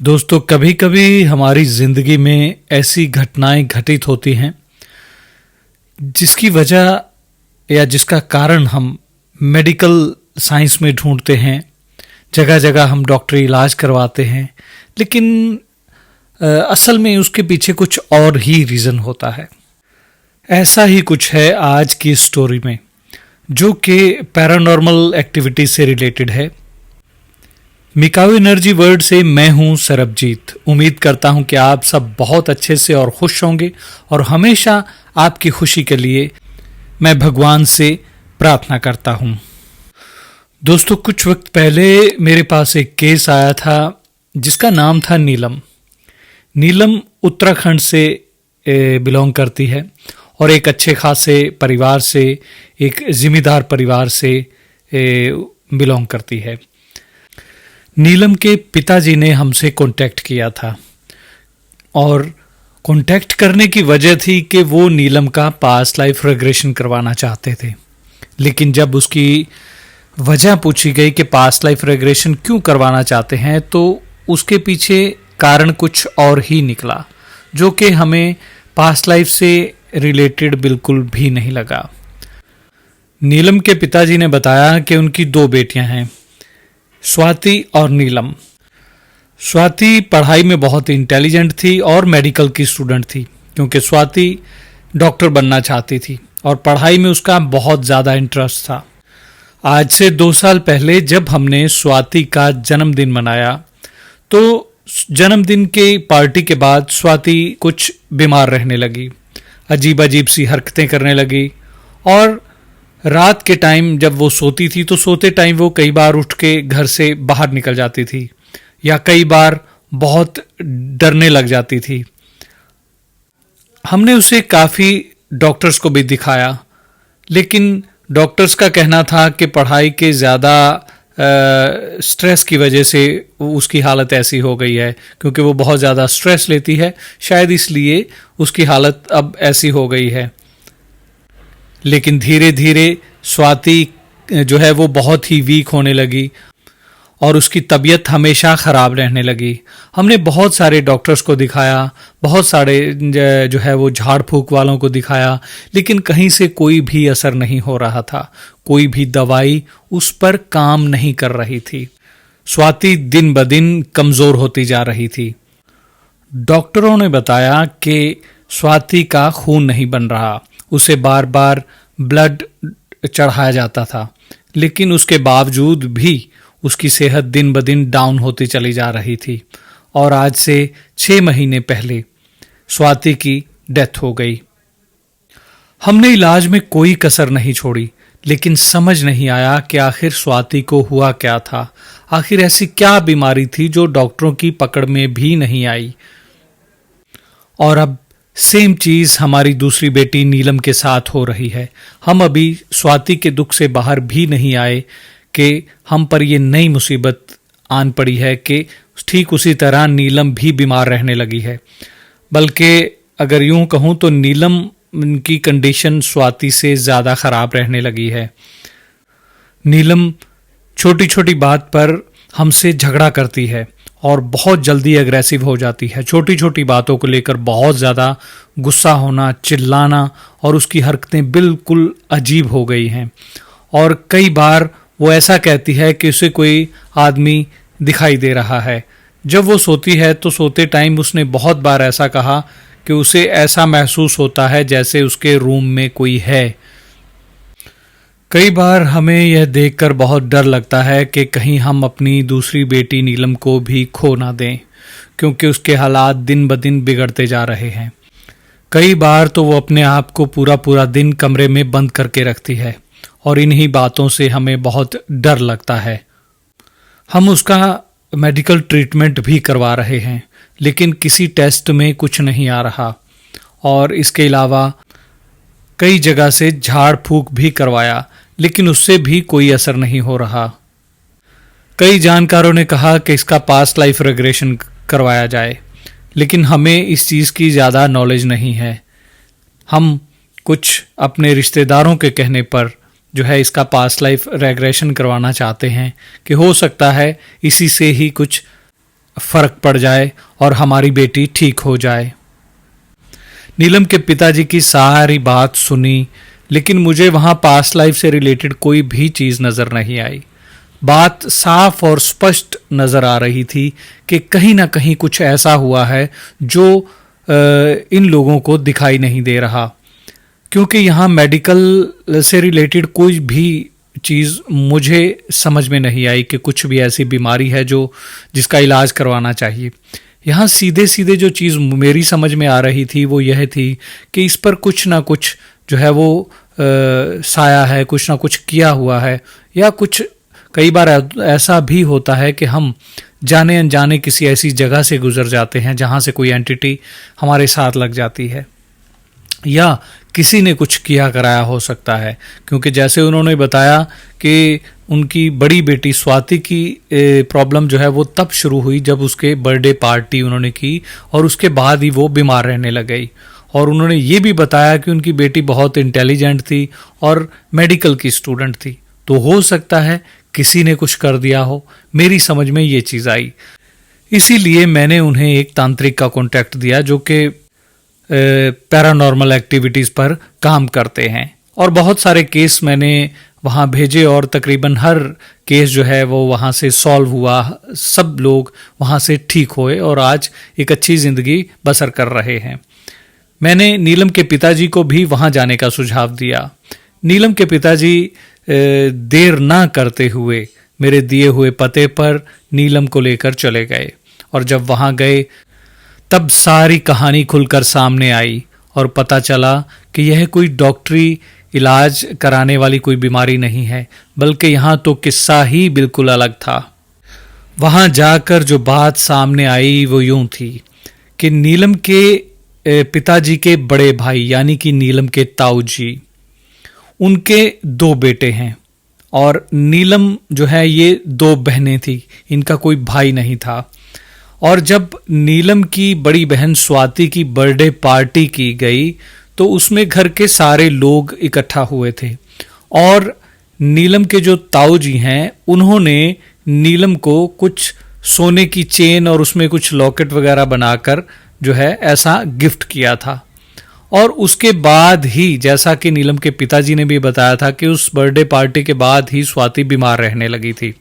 दोस्तों, कभी कभी हमारी ज़िंदगी में ऐसी घटनाएं घटित होती हैं जिसकी वजह या जिसका कारण हम मेडिकल साइंस में ढूंढते हैं। जगह जगह हम डॉक्टरी इलाज करवाते हैं, लेकिन असल में उसके पीछे कुछ और ही रीज़न होता है। ऐसा ही कुछ है आज की स्टोरी में, जो कि पैरानॉर्मल एक्टिविटी से रिलेटेड है। मिकाओ एनर्जी वर्ल्ड से मैं हूं सरबजीत। उम्मीद करता हूं कि आप सब बहुत अच्छे से और खुश होंगे, और हमेशा आपकी खुशी के लिए मैं भगवान से प्रार्थना करता हूं। दोस्तों, कुछ वक्त पहले मेरे पास एक केस आया था जिसका नाम था नीलम। नीलम उत्तराखंड से बिलोंग करती है और एक अच्छे खासे परिवार से, एक जिम्मेदार परिवार से बिलोंग करती है। नीलम के पिताजी ने हमसे कांटेक्ट किया था, और कांटेक्ट करने की वजह थी कि वो नीलम का पास्ट लाइफ रिग्रेशन करवाना चाहते थे। लेकिन जब उसकी वजह पूछी गई कि पास्ट लाइफ रिग्रेशन क्यों करवाना चाहते हैं, तो उसके पीछे कारण कुछ और ही निकला, जो कि हमें पास्ट लाइफ से रिलेटेड बिल्कुल भी नहीं लगा। नीलम के पिताजी ने बताया कि उनकी दो बेटियां हैं, स्वाति और नीलम। स्वाति पढ़ाई में बहुत इंटेलिजेंट थी और मेडिकल की स्टूडेंट थी, क्योंकि स्वाति डॉक्टर बनना चाहती थी और पढ़ाई में उसका बहुत ज़्यादा इंटरेस्ट था। आज से 2 साल पहले जब हमने स्वाति का जन्मदिन मनाया, तो जन्मदिन के पार्टी के बाद स्वाति कुछ बीमार रहने लगी, अजीब अजीब सी हरकतें करने लगी, और रात के टाइम जब वो सोती थी तो सोते टाइम वो कई बार उठ के घर से बाहर निकल जाती थी, या कई बार बहुत डरने लग जाती थी। हमने उसे काफ़ी डॉक्टर्स को भी दिखाया, लेकिन डॉक्टर्स का कहना था कि पढ़ाई के ज़्यादा स्ट्रेस की वजह से उसकी हालत ऐसी हो गई है, क्योंकि वो बहुत ज़्यादा स्ट्रेस लेती है, शायद इसलिए उसकी हालत अब ऐसी हो गई है। लेकिन धीरे धीरे स्वाति जो है वो बहुत ही वीक होने लगी और उसकी तबीयत हमेशा ख़राब रहने लगी। हमने बहुत सारे डॉक्टर्स को दिखाया, बहुत सारे जो है वो झाड़ फूक वालों को दिखाया, लेकिन कहीं से कोई भी असर नहीं हो रहा था। कोई भी दवाई उस पर काम नहीं कर रही थी। स्वाति दिन ब दिन कमज़ोर होती जा रही थी। डॉक्टरों ने बताया कि स्वाति का खून नहीं बन रहा, उसे बार बार ब्लड चढ़ाया जाता था, लेकिन उसके बावजूद भी उसकी सेहत दिन ब दिन डाउन होती चली जा रही थी। और आज से 6 महीने पहले स्वाति की डेथ हो गई। हमने इलाज में कोई कसर नहीं छोड़ी, लेकिन समझ नहीं आया कि आखिर स्वाति को हुआ क्या था। आखिर ऐसी क्या बीमारी थी जो डॉक्टरों की पकड़ में भी नहीं आई। और अब सेम चीज़ हमारी दूसरी बेटी नीलम के साथ हो रही है। हम अभी स्वाति के दुख से बाहर भी नहीं आए कि हम पर ये नई मुसीबत आन पड़ी है कि ठीक उसी तरह नीलम भी बीमार रहने लगी है। बल्कि अगर यूं कहूं तो नीलम की कंडीशन स्वाति से ज़्यादा ख़राब रहने लगी है। नीलम छोटी छोटी बात पर हमसे झगड़ा करती है और बहुत जल्दी एग्रेसिव हो जाती है। छोटी छोटी बातों को लेकर बहुत ज़्यादा गुस्सा होना, चिल्लाना, और उसकी हरकतें बिल्कुल अजीब हो गई हैं। और कई बार वो ऐसा कहती है कि उसे कोई आदमी दिखाई दे रहा है। जब वो सोती है तो सोते टाइम उसने बहुत बार ऐसा कहा कि उसे ऐसा महसूस होता है जैसे उसके रूम में कोई है। कई बार हमें यह देखकर बहुत डर लगता है कि कहीं हम अपनी दूसरी बेटी नीलम को भी खो ना दें, क्योंकि उसके हालात दिन ब दिन बिगड़ते जा रहे हैं। कई बार तो वो अपने आप को पूरा पूरा दिन कमरे में बंद करके रखती है, और इन्हीं बातों से हमें बहुत डर लगता है। हम उसका मेडिकल ट्रीटमेंट भी करवा रहे हैं, लेकिन किसी टेस्ट में कुछ नहीं आ रहा, और इसके अलावा कई जगह से झाड़ फूक भी करवाया, लेकिन उससे भी कोई असर नहीं हो रहा। कई जानकारों ने कहा कि इसका पास्ट लाइफ रिग्रेशन करवाया जाए, लेकिन हमें इस चीज़ की ज़्यादा नॉलेज नहीं है। हम कुछ अपने रिश्तेदारों के कहने पर जो है इसका पास्ट लाइफ रिग्रेशन करवाना चाहते हैं कि हो सकता है इसी से ही कुछ फर्क पड़ जाए और हमारी बेटी ठीक हो जाए। नीलम के पिताजी की सारी बात सुनी, लेकिन मुझे वहां पास्ट लाइफ से रिलेटेड कोई भी चीज नजर नहीं आई। बात साफ और स्पष्ट नजर आ रही थी कि कहीं ना कहीं कुछ ऐसा हुआ है जो इन लोगों को दिखाई नहीं दे रहा, क्योंकि यहाँ मेडिकल से रिलेटेड कोई भी चीज़ मुझे समझ में नहीं आई कि कुछ भी ऐसी बीमारी है जो जिसका इलाज करवाना चाहिए। यहाँ सीधे सीधे जो चीज़ मेरी समझ में आ रही थी वो यह थी कि इस पर कुछ ना कुछ जो है वो साया है, कुछ ना कुछ किया हुआ है, या कुछ कई बार ऐसा भी होता है कि हम जाने अनजाने किसी ऐसी जगह से गुजर जाते हैं जहाँ से कोई एंटिटी हमारे साथ लग जाती है, या किसी ने कुछ किया कराया हो सकता है। क्योंकि जैसे उन्होंने बताया कि उनकी बड़ी बेटी स्वाति की प्रॉब्लम जो है वो तब शुरू हुई जब उसके बर्थडे पार्टी उन्होंने की और उसके बाद ही वो बीमार रहने लग गई। और उन्होंने ये भी बताया कि उनकी बेटी बहुत इंटेलिजेंट थी और मेडिकल की स्टूडेंट थी, तो हो सकता है किसी ने कुछ कर दिया हो। मेरी समझ में ये चीज़ आई, इसीलिए मैंने उन्हें एक तांत्रिक का कॉन्टैक्ट दिया जो कि पैरानॉर्मल एक्टिविटीज़ पर काम करते हैं, और बहुत सारे केस मैंने वहाँ भेजे और तकरीबन हर केस जो है वो वहाँ से सॉल्व हुआ, सब लोग वहाँ से ठीक हुए और आज एक अच्छी ज़िंदगी बसर कर रहे हैं। मैंने नीलम के पिताजी को भी वहाँ जाने का सुझाव दिया। नीलम के पिताजी देर ना करते हुए मेरे दिए हुए पते पर नीलम को लेकर चले गए, और जब वहाँ गए तब सारी कहानी खुलकर सामने आई और पता चला कि यह कोई डॉक्टरी इलाज कराने वाली कोई बीमारी नहीं है, बल्कि यहाँ तो किस्सा ही बिल्कुल अलग था। वहाँ जाकर जो बात सामने आई वो यूं थी कि नीलम के पिताजी के बड़े भाई यानी कि नीलम के ताऊ जी, उनके 2 बेटे हैं और नीलम जो है ये 2 बहनें थी, इनका कोई भाई नहीं था। और जब नीलम की बड़ी बहन स्वाति की बर्थडे पार्टी की गई तो उसमें घर के सारे लोग इकट्ठा हुए थे, और नीलम के जो ताऊ जी हैं उन्होंने नीलम को कुछ सोने की चेन और उसमें कुछ लॉकेट वगैरह बनाकर जो है ऐसा गिफ्ट किया था। और उसके बाद ही, जैसा कि नीलम के पिताजी ने भी बताया था, कि उस बर्थडे पार्टी के बाद ही स्वाति बीमार रहने लगी थी।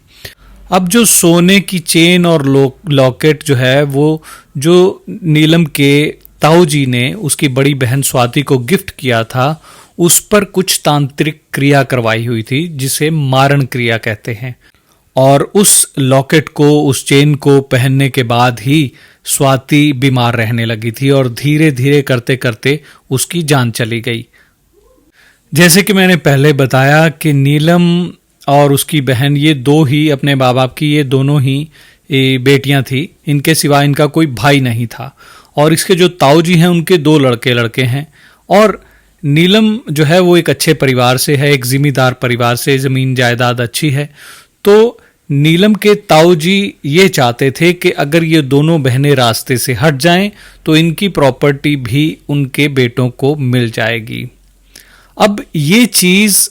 अब जो सोने की चेन और लॉकेट जो है वो जो नीलम के ताऊ जी ने उसकी बड़ी बहन स्वाति को गिफ्ट किया था, उस पर कुछ तांत्रिक क्रिया करवाई हुई थी जिसे मारण क्रिया कहते हैं। और उस लॉकेट को, उस चेन को पहनने के बाद ही स्वाति बीमार रहने लगी थी और धीरे धीरे करते करते उसकी जान चली गई। जैसे कि मैंने पहले बताया कि नीलम और उसकी बहन ये 2 ही अपने माँ बाप की, ये दोनों ही बेटियां थी, इनके सिवा इनका कोई भाई नहीं था। और इसके जो ताऊ जी हैं उनके 2 लड़के हैं, और नीलम जो है वो एक अच्छे परिवार से है, एक जिम्मेदार परिवार से, ज़मीन जायदाद अच्छी है। तो नीलम के ताऊ जी ये चाहते थे कि अगर ये दोनों बहनें रास्ते से हट जाएं तो इनकी प्रॉपर्टी भी उनके बेटों को मिल जाएगी। अब ये चीज़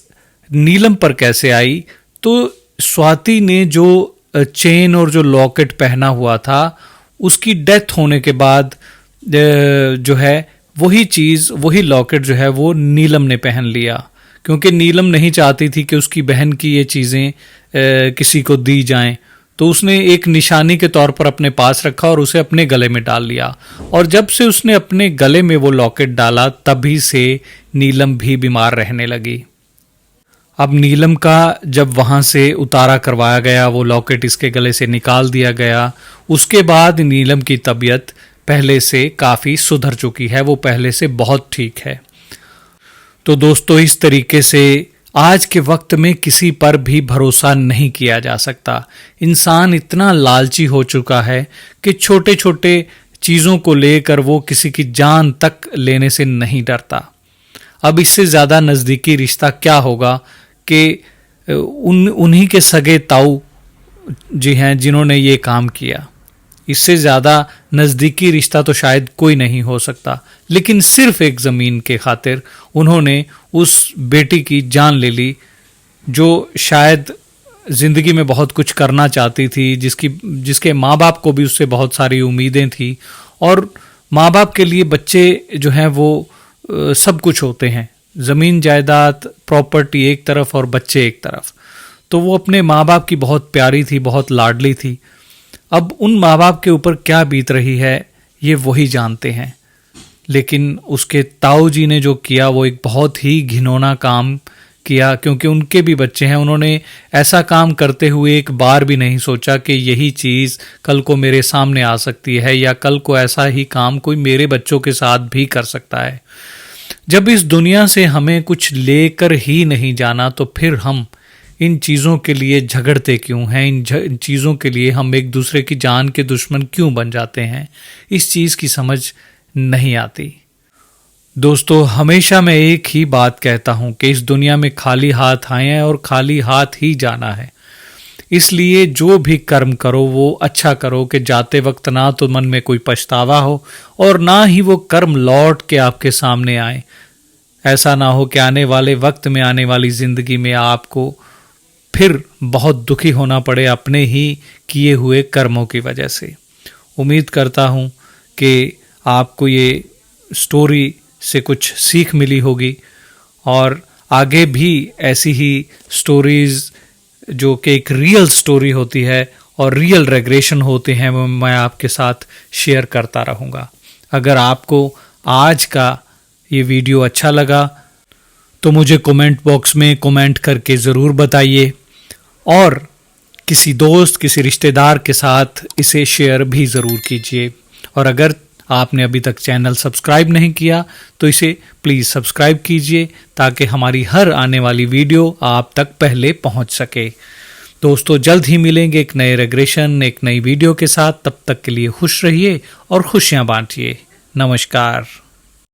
नीलम पर कैसे आई? तो स्वाति ने जो चेन और जो लॉकेट पहना हुआ था, उसकी डेथ होने के बाद जो है वही चीज़, वही लॉकेट जो है वो नीलम ने पहन लिया, क्योंकि नीलम नहीं चाहती थी कि उसकी बहन की ये चीज़ें किसी को दी जाएं। तो उसने एक निशानी के तौर पर अपने पास रखा और उसे अपने गले में डाल लिया। और जब से उसने अपने गले में वो लॉकेट डाला तभी से नीलम भी बीमार रहने लगी। अब नीलम का जब वहाँ से उतारा करवाया गया, वो लॉकेट इसके गले से निकाल दिया गया, उसके बाद नीलम की तबीयत पहले से काफ़ी सुधर चुकी है, वो पहले से बहुत ठीक है। तो दोस्तों, इस तरीके से आज के वक्त में किसी पर भी भरोसा नहीं किया जा सकता। इंसान इतना लालची हो चुका है कि छोटे छोटे चीज़ों को लेकर वो किसी की जान तक लेने से नहीं डरता। अब इससे ज़्यादा नज़दीकी रिश्ता क्या होगा कि उन्हीं के सगे ताऊ जी हैं जिन्होंने ये काम किया। इससे ज़्यादा नज़दीकी रिश्ता तो शायद कोई नहीं हो सकता, लेकिन सिर्फ एक ज़मीन के खातिर उन्होंने उस बेटी की जान ले ली जो शायद ज़िंदगी में बहुत कुछ करना चाहती थी, जिसके माँ बाप को भी उससे बहुत सारी उम्मीदें थी। और माँ बाप के लिए बच्चे जो हैं वो सब कुछ होते हैं, ज़मीन जायदाद प्रॉपर्टी एक तरफ और बच्चे एक तरफ। तो वो अपने माँ बाप की बहुत प्यारी थी, बहुत लाडली थी। अब उन माँ बाप के ऊपर क्या बीत रही है ये वही जानते हैं, लेकिन उसके ताऊ जी ने जो किया वो एक बहुत ही घिनौना काम किया, क्योंकि उनके भी बच्चे हैं। उन्होंने ऐसा काम करते हुए एक बार भी नहीं सोचा कि यही चीज़ कल को मेरे सामने आ सकती है या कल को ऐसा ही काम कोई मेरे बच्चों के साथ भी कर सकता है। जब इस दुनिया से हमें कुछ लेकर ही नहीं जाना तो फिर हम इन चीज़ों के लिए झगड़ते क्यों हैं? इन चीज़ों के लिए हम एक दूसरे की जान के दुश्मन क्यों बन जाते हैं? इस चीज़ की समझ नहीं आती। दोस्तों, हमेशा मैं एक ही बात कहता हूं कि इस दुनिया में खाली हाथ आए हैं और खाली हाथ ही जाना है। इसलिए जो भी कर्म करो वो अच्छा करो कि जाते वक्त ना तो मन में कोई पछतावा हो और ना ही वो कर्म लौट के आपके सामने आए। ऐसा ना हो कि आने वाले वक्त में, आने वाली ज़िंदगी में आपको फिर बहुत दुखी होना पड़े अपने ही किए हुए कर्मों की वजह से। उम्मीद करता हूँ कि आपको ये स्टोरी से कुछ सीख मिली होगी और आगे भी ऐसी ही स्टोरीज़ जो कि एक रियल स्टोरी होती है और रियल रेग्रेशन होते हैं वो मैं आपके साथ शेयर करता रहूँगा। अगर आपको आज का ये वीडियो अच्छा लगा तो मुझे कमेंट बॉक्स में कमेंट करके ज़रूर बताइए और किसी दोस्त, किसी रिश्तेदार के साथ इसे शेयर भी ज़रूर कीजिए। और अगर आपने अभी तक चैनल सब्सक्राइब नहीं किया तो इसे प्लीज़ सब्सक्राइब कीजिए ताकि हमारी हर आने वाली वीडियो आप तक पहले पहुंच सके। दोस्तों, जल्द ही मिलेंगे एक नए रेग्रेशन, एक नई वीडियो के साथ। तब तक के लिए खुश रहिए और खुशियां बांटिए। नमस्कार।